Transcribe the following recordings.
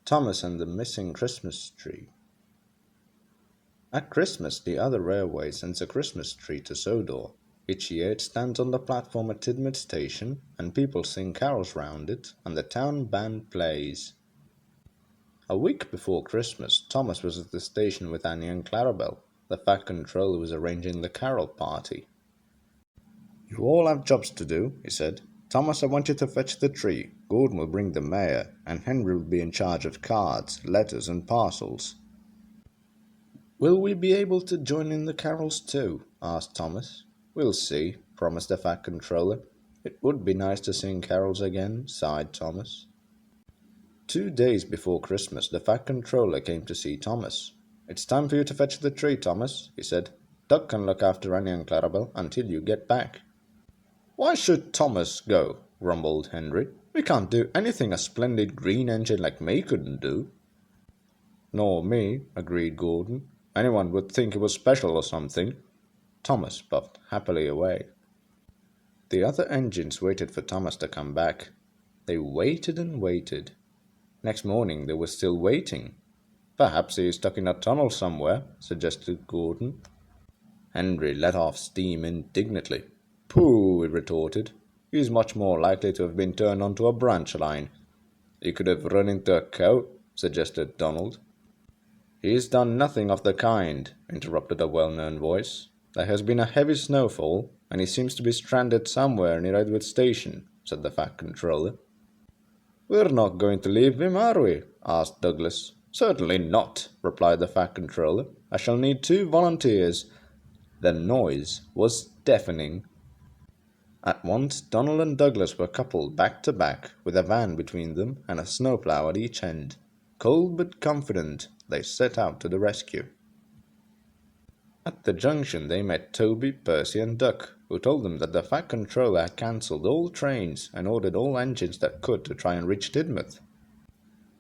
Thomas and the Missing Christmas Tree. At Christmas, the other railway sends a Christmas tree to Sodor. Each year it stands on the platform at Tidmouth Station, and people sing carols round it, and the town band plays. A week before Christmas, Thomas was at the station with Annie and Clarabel. The Fat Controller was arranging the carol party. "You all have jobs to do," he said. "Thomas, I want you to fetch the tree. Gordon will bring the mayor, and Henry will be in charge of cards, letters, and parcels." "Will we be able to join in the carols too?" asked Thomas. "We'll see," promised the Fat Controller. "It would be nice to sing carols again," sighed Thomas. 2 days before Christmas, the Fat Controller came to see Thomas. "It's time for you to fetch the tree, Thomas," he said. "Doug can look after Annie and Clarabel until you get back." "Why should Thomas go?" grumbled Henry. "We can't do anything a splendid green engine like me couldn't do." "Nor me," agreed Gordon. "Anyone would think it was special or something." Thomas puffed happily away. The other engines waited for Thomas to come back. They waited and waited. Next morning they were still waiting. "Perhaps he is stuck in a tunnel somewhere," suggested Gordon. Henry let off steam indignantly. "Pooh," he retorted. "He is much more likely to have been turned onto a branch line." "He could have run into a cow," suggested Donald. "He has done nothing of the kind," interrupted a well-known voice. "There has been a heavy snowfall, and he seems to be stranded somewhere near Edward Station," said the Fat Controller. "We're not going to leave him, are we?" asked Douglas. "Certainly not," replied the Fat Controller. "I shall need 2 volunteers." The noise was deafening. At once Donald and Douglas were coupled back to back, with a van between them and a snowplow at each end. Cold but confident, they set out to the rescue. At the junction they met Toby, Percy, and Duck, who told them that the Fat Controller had cancelled all trains and ordered all engines that could to try and reach Tidmouth.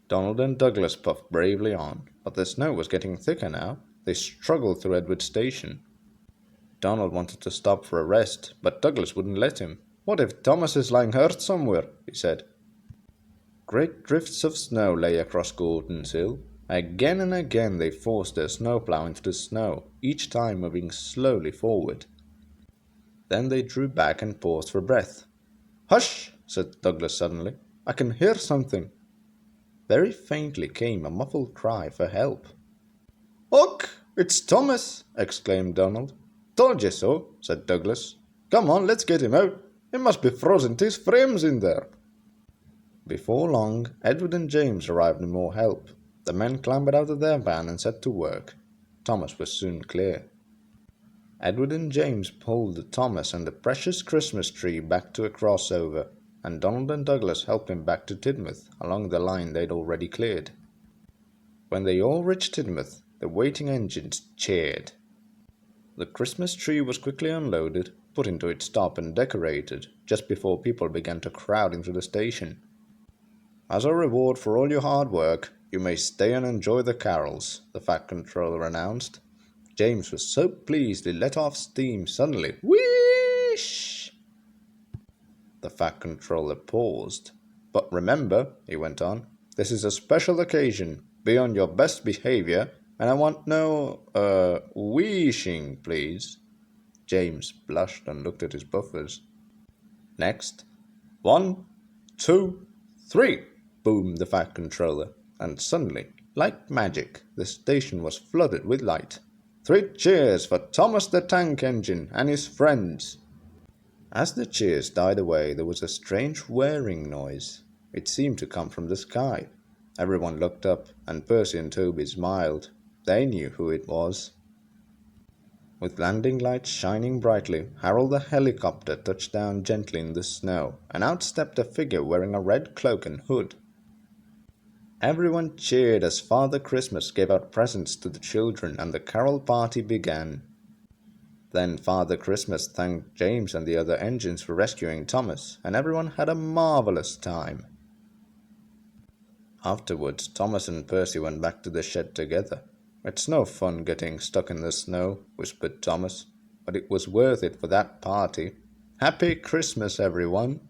Donald and Douglas puffed bravely on, but the snow was getting thicker now. They struggled through Edward Station. Donald wanted to stop for a rest, but Douglas wouldn't let him. "What if Thomas is lying hurt somewhere?" he said. Great drifts of snow lay across Gordon's Hill. Again and again they forced their snowplow into the snow, each time moving slowly forward. Then they drew back and paused for breath. "Hush!" said Douglas suddenly. "I can hear something." Very faintly came a muffled cry for help. "Look! It's Thomas!" exclaimed Donald. "Told you so," said Douglas. "Come on, let's get him out. He must be frozen to his frames in there." Before long, Edward and James arrived with more help. The men clambered out of their van and set to work. Thomas was soon clear. Edward and James pulled Thomas and the precious Christmas tree back to a crossover, and Donald and Douglas helped him back to Tidmouth along the line they'd already cleared. When they all reached Tidmouth, the waiting engines cheered. The Christmas tree was quickly unloaded, put into its top and decorated, just before people began to crowd into the station. "As a reward for all your hard work, you may stay and enjoy the carols," the Fat Controller announced. James was so pleased he let off steam suddenly. Whoosh! The Fat Controller paused. "But remember," he went on, "this is a special occasion. Be on your best behavior, and I want no, wheeshing, please." James blushed and looked at his buffers. "Next. 1, 2, 3, boomed the Fat Controller, and suddenly, like magic, the station was flooded with light. 3 cheers for Thomas the Tank Engine and his friends." As the cheers died away, there was a strange whirring noise. It seemed to come from the sky. Everyone looked up, and Percy and Toby smiled. They knew who it was. With landing lights shining brightly, Harold the helicopter touched down gently in the snow, and out stepped a figure wearing a red cloak and hood. Everyone cheered as Father Christmas gave out presents to the children, and the carol party began. Then Father Christmas thanked James and the other engines for rescuing Thomas, and everyone had a marvelous time. Afterwards, Thomas and Percy went back to the shed together. "It's no fun getting stuck in the snow," whispered Thomas, "but it was worth it for that party. Happy Christmas, everyone!"